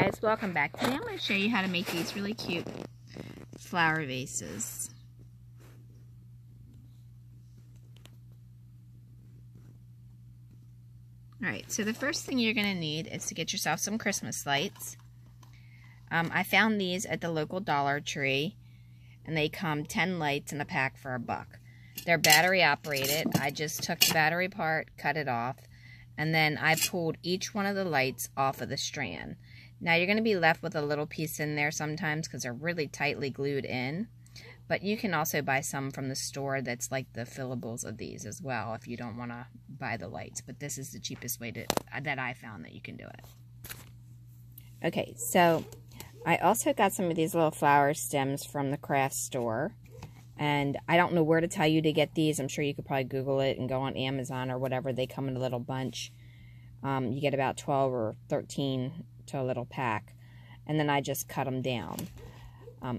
guys, welcome back. Today I'm going to show you how to make these really cute flower vases. Alright, so the first thing you're going to need is to get yourself some Christmas lights. I found these at the local Dollar Tree, and they come 10 lights in a pack for $1. They're battery operated. I just took the battery part, cut it off, and then I pulled each one of the lights off of the strand. Now you're going to be left with a little piece in there sometimes because they're really tightly glued in. But you can also buy some from the store that's like the fillables of these as well if you don't want to buy the lights. But this is the cheapest way that I found that you can do it. Okay, so I also got some of these little flower stems from the craft store. And I don't know where to tell you to get these. I'm sure you could probably Google it and go on Amazon or whatever. They come in a little bunch. You get about 12 or 13 to a little pack. And then I just cut them down.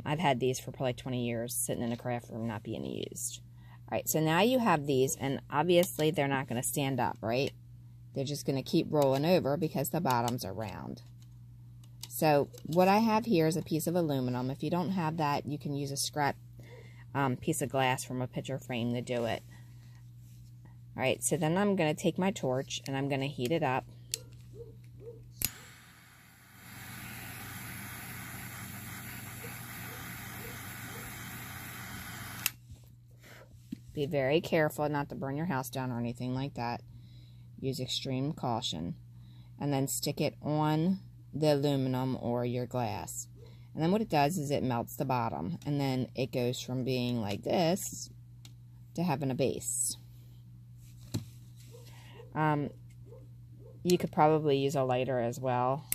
I've had these for probably 20 years sitting in a craft room not being used. Alright, so now you have these, and obviously they're not going to stand up, right? They're just going to keep rolling over because the bottoms are round. So what I have here is a piece of aluminum. If you don't have that, you can use a scrap piece of glass from a picture frame to do it. Alright, so then I'm going to take my torch and I'm going to heat it up. Be very careful not to burn your house down or anything like that. Use extreme caution. And then stick it on the aluminum or your glass. And then what it does is it melts the bottom. And then it goes from being like this to having a base. You could probably use a lighter as well.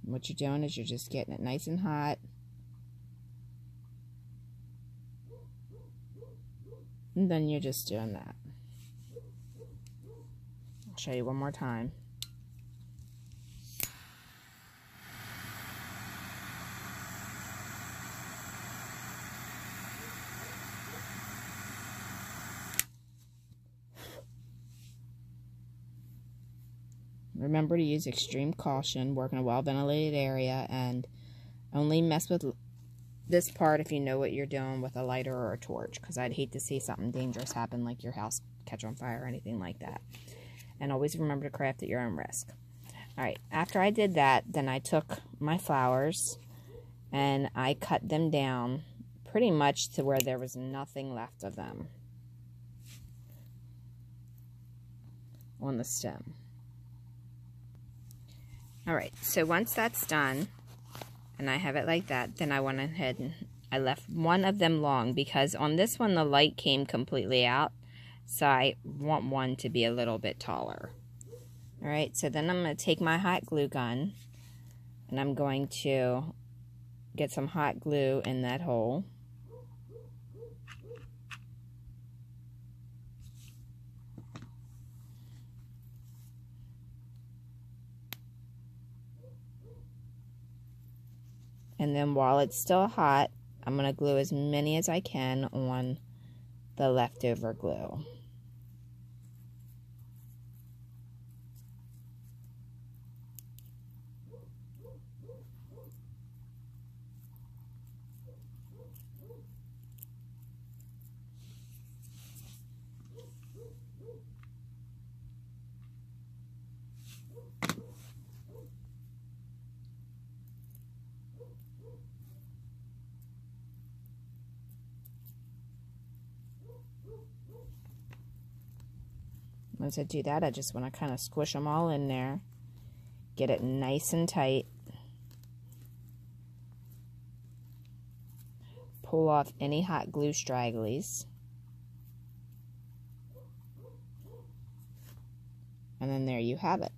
What you're doing is you're just getting it nice and hot. And then you're just doing that. I'll show you one more time. Remember to use extreme caution, work in a well-ventilated area, and only mess with this part if you know what you're doing with a lighter or a torch, because I'd hate to see something dangerous happen, like your house catch on fire or anything like that. And always remember to craft at your own risk. Alright, after I did that, then I took my flowers and I cut them down pretty much to where there was nothing left of them on the stem. Alright, so once that's done, and I have it like that, then I went ahead and I left one of them long, because on this one the light came completely out, so I want one to be a little bit taller. Alright, so then I'm going to take my hot glue gun, and I'm going to get some hot glue in that hole. And then while it's still hot, I'm going to glue as many as I can on the leftover glue. Once I do that, I just want to kind of squish them all in there. Get it nice and tight. Pull off any hot glue stragglies. And then there you have it.